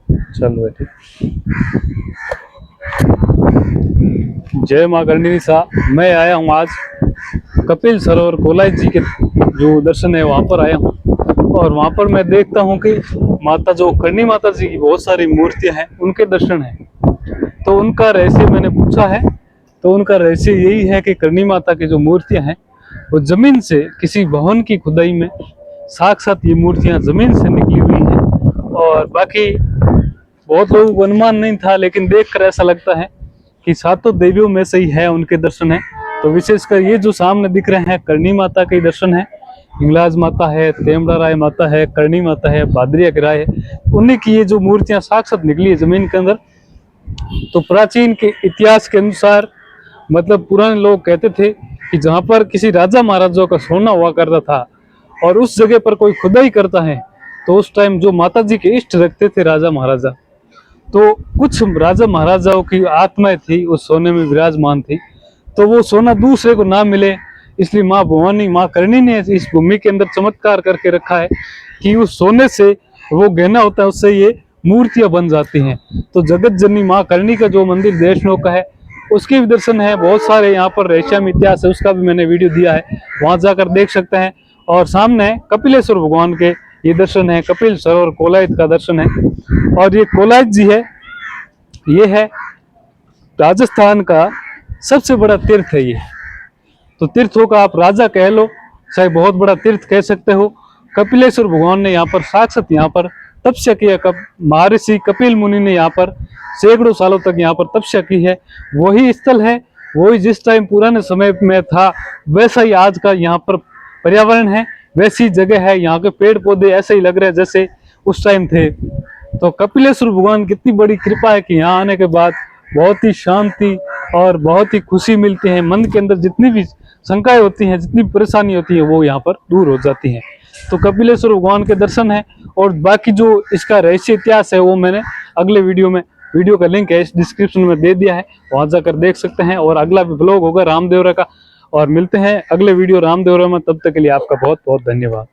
चल बैठे। जय माँ करणी सा। मैं आया हूँ आज कपिल सरोवर कोलायत जी के जो दर्शन है वहाँ पर आया हूँ, और वहाँ पर मैं देखता हूँ कि माता जो करणी माता जी की बहुत सारी मूर्तियाँ हैं, उनके दर्शन हैं। तो उनका रहस्य मैंने पूछा है, तो उनका रहस्य यही है कि करणी माता की जो मूर्तियाँ हैं वो जमीन से किसी भवन की खुदाई में साक्षात ये मूर्तियाँ जमीन से निकली हुई हैं। और बाकी बहुत लोगों को अनुमान नहीं था, लेकिन देखकर ऐसा लगता है कि सातों देवियों में से ही है उनके दर्शन है। तो विशेषकर ये जो सामने दिख रहे हैं करणी माता के दर्शन है, हिंगलाज माता है, तेमड़ा राय माता है, करणी माता है, भाद्रिया की राय है, उन्हीं की ये जो मूर्तियां साक्षात निकली है जमीन के अंदर। तो प्राचीन के इतिहास के अनुसार मतलब पुराने लोग कहते थे कि जहाँ पर किसी राजा महाराजाओं का सोना हुआ करता था और उस जगह पर कोई खुदाई करता है, तो उस टाइम जो माता जी के इष्ट रखते थे राजा महाराजा, तो कुछ राजा महाराजाओं की आत्माएं थी उस सोने में विराजमान थी। तो वो सोना दूसरे को ना मिले, इसलिए माँ भवानी माँ करणी ने इस भूमि के अंदर चमत्कार करके रखा है कि उस सोने से वो गहना होता है, उससे ये मूर्तियां बन जाती हैं। तो जगत जननी माँ करणी का जो मंदिर देशनों का है, उसके भी दर्शन है। बहुत सारे यहाँ पर रहस्यमय इतिहास है, उसका भी मैंने वीडियो दिया है, वहां जाकर देख सकते हैं। और सामने कपिलेश्वर भगवान के ये दर्शन है, कपिल सरोवर कोलायत का दर्शन है। और ये कोलायत जी है, ये है राजस्थान का सबसे बड़ा तीर्थ है ये। तो तीर्थों का आप राजा कह लो, चाहे बहुत बड़ा तीर्थ कह सकते हो। कपिलेश्वर भगवान ने यहाँ पर साक्षात यहाँ पर तपस्या किया। महर्षि कपिल मुनि ने यहाँ पर सैकड़ों सालों तक यहाँ पर तपस्या की है। वही स्थल है, वही जिस टाइम पुराने समय में था वैसा ही आज का यहाँ पर पर्यावरण है, वैसी जगह है। यहाँ के पेड़ पौधे ऐसे ही लग रहे हैं जैसे उस टाइम थे। तो कपिलेश्वर भगवान की इतनी बड़ी कृपा है कि यहाँ आने के बाद बहुत ही शांति और बहुत ही खुशी मिलती है। मन के अंदर जितनी भी शंकाएं होती हैं, जितनी परेशानी होती है, वो यहाँ पर दूर हो जाती हैं। तो कपिलेश्वर भगवान के दर्शन है। और बाकी जो इसका रहस्य इतिहास है वो मैंने अगले वीडियो में, वीडियो का लिंक है इस डिस्क्रिप्शन में दे दिया है, वहां जाकर देख सकते हैं। और अगला भी ब्लॉग होगा रामदेवरा का, और मिलते हैं अगले वीडियो रामदेवरा में। तब तक के लिए आपका बहुत बहुत धन्यवाद।